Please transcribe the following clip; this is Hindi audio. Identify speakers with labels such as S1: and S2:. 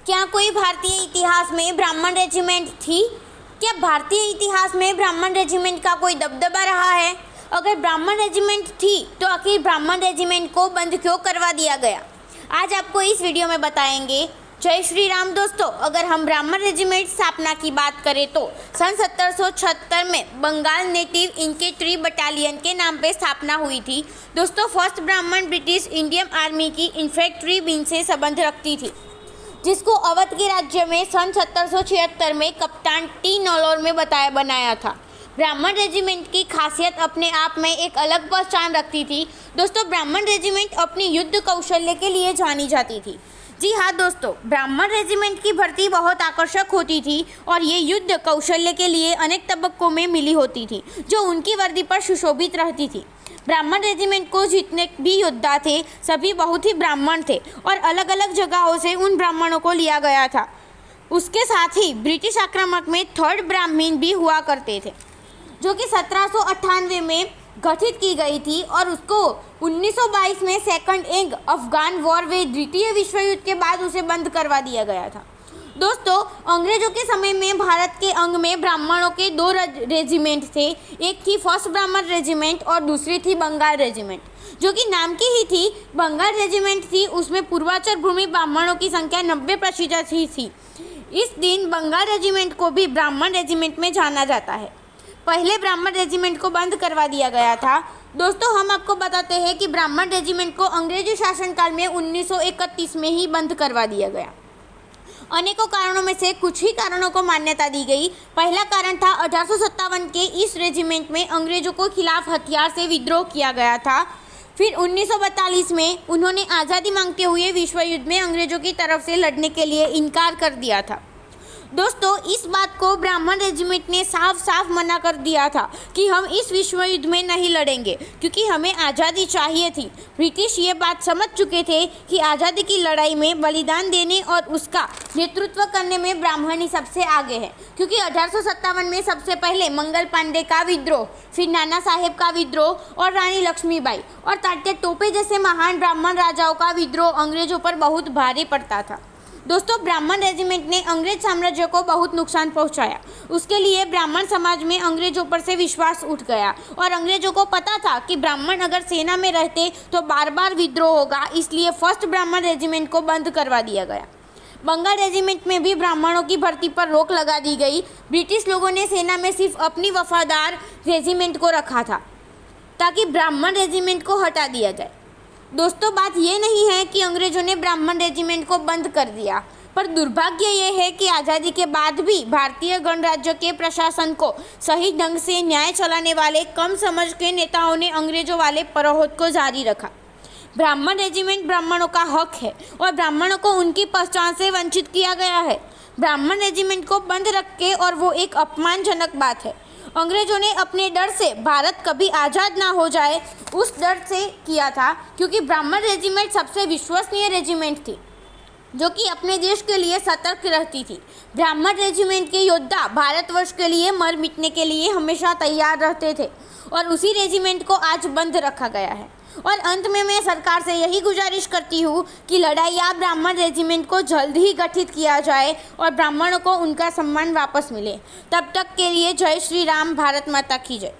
S1: क्या कोई भारतीय इतिहास में ब्राह्मण रेजिमेंट थी? क्या भारतीय इतिहास में ब्राह्मण रेजिमेंट का कोई दबदबा रहा है? अगर ब्राह्मण रेजिमेंट थी तो आखिर ब्राह्मण रेजिमेंट को बंद क्यों करवा दिया गया, आज आपको इस वीडियो में बताएंगे। जय श्री राम दोस्तों। अगर हम ब्राह्मण रेजिमेंट स्थापना की बात करें तो सन 1776 में बंगाल नेटिव इन्फेंट्री बटालियन के नाम पे स्थापना हुई थी। दोस्तों, फर्स्ट ब्राह्मण ब्रिटिश इंडियन आर्मी की इन्फेंट्री विंग से संबंध रखती थी, जिसको अवध के राज्य में सन 1776 में कप्तान टी नौलोर में बनाया था। ब्राह्मण रेजिमेंट की खासियत अपने आप में एक अलग पहचान रखती थी। दोस्तों, ब्राह्मण रेजिमेंट अपनी युद्ध कौशल्य के लिए जानी जाती थी। जी हाँ दोस्तों, ब्राह्मण रेजिमेंट की भर्ती बहुत आकर्षक होती थी और ये युद्ध कौशल्य के लिए अनेक तबक्कों में मिली होती थी, जो उनकी वर्दी पर सुशोभित रहती थी। ब्राह्मण रेजिमेंट को जितने भी योद्धा थे सभी बहुत ही ब्राह्मण थे और अलग अलग जगहों से उन ब्राह्मणों को लिया गया था। उसके साथ ही ब्रिटिश आक्रामक में थर्ड ब्राह्मण भी हुआ करते थे, जो कि 1798 में गठित की गई थी और उसको 1922 में सेकंड एंग अफगान वॉर वे द्वितीय विश्व युद्ध के बाद उसे बंद करवा दिया गया था। दोस्तों, अंग्रेजों के समय में भारत के अंग में ब्राह्मणों के दो रेजिमेंट थे। एक थी फर्स्ट ब्राह्मण रेजिमेंट और दूसरी थी बंगाल रेजिमेंट, जो कि नाम की ही थी। बंगाल रेजिमेंट थी, उसमें पूर्वांचल भूमि ब्राह्मणों की संख्या 90% ही थी। इस दिन बंगाल रेजिमेंट को भी ब्राह्मण रेजिमेंट में जाना जाता है। पहले ब्राह्मण रेजिमेंट को बंद करवा दिया गया था। दोस्तों, हम आपको बताते हैं कि ब्राह्मण रेजिमेंट को अंग्रेजी शासनकाल में 1931 में ही बंद करवा दिया गया। अनेकों कारणों में से कुछ ही कारणों को मान्यता दी गई। पहला कारण था 1857 के इस रेजिमेंट में अंग्रेजों को खिलाफ हथियार से विद्रोह किया गया था। फिर 1942 में उन्होंने आज़ादी मांगते हुए विश्व युद्ध में अंग्रेजों की तरफ से लड़ने के लिए इनकार कर दिया था। दोस्तों, इस बात को ब्राह्मण रेजिमेंट ने साफ साफ मना कर दिया था कि हम इस विश्व युद्ध में नहीं लड़ेंगे, क्योंकि हमें आज़ादी चाहिए थी। ब्रिटिश ये बात समझ चुके थे कि आज़ादी की लड़ाई में बलिदान देने और उसका नेतृत्व करने में ब्राह्मण ही सबसे आगे है, क्योंकि 1857 में सबसे पहले मंगल पांडे का विद्रोह, फिर नाना साहेब का विद्रोह और रानी लक्ष्मीबाई और तात्या टोपे जैसे महान ब्राह्मण राजाओं का विद्रोह अंग्रेजों पर बहुत भारी पड़ता था। दोस्तों, ब्राह्मण रेजिमेंट ने अंग्रेज साम्राज्य को बहुत नुकसान पहुंचाया। उसके लिए ब्राह्मण समाज में अंग्रेजों पर से विश्वास उठ गया और अंग्रेजों को पता था कि ब्राह्मण अगर सेना में रहते तो बार बार विद्रोह होगा, इसलिए फर्स्ट ब्राह्मण रेजिमेंट को बंद करवा दिया गया। बंगाल रेजिमेंट में भी ब्राह्मणों की भर्ती पर रोक लगा दी गई। ब्रिटिश लोगों ने सेना में सिर्फ अपनी वफादार रेजिमेंट को रखा था, ताकि ब्राह्मण रेजिमेंट को हटा दिया जाए। दोस्तों, बात ये नहीं है कि अंग्रेजों ने ब्राह्मण रेजिमेंट को बंद कर दिया, पर दुर्भाग्य ये है कि आज़ादी के बाद भी भारतीय गणराज्य के प्रशासन को सही ढंग से न्याय चलाने वाले कम समझ के नेताओं ने अंग्रेजों वाले परोहत को जारी रखा। ब्राह्मण रेजिमेंट ब्राह्मणों का हक है और ब्राह्मणों को उनकी पहचान से वंचित किया गया है। ब्राह्मण रेजिमेंट को बंद रख के और वो एक अपमानजनक बात है। अंग्रेजों ने अपने डर से भारत कभी आज़ाद ना हो जाए उस डर से किया था, क्योंकि ब्राह्मण रेजिमेंट सबसे विश्वसनीय रेजिमेंट थी, जो कि अपने देश के लिए सतर्क रहती थी। ब्राह्मण रेजिमेंट के योद्धा भारतवर्ष के लिए मर मिटने के लिए हमेशा तैयार रहते थे और उसी रेजिमेंट को आज बंद रखा गया है। और अंत में मैं सरकार से यही गुजारिश करती हूँ कि लड़ाइया ब्राह्मण रेजिमेंट को जल्द ही गठित किया जाए और ब्राह्मणों को उनका सम्मान वापस मिले। तब तक के लिए जय श्री राम। भारत माता की जय।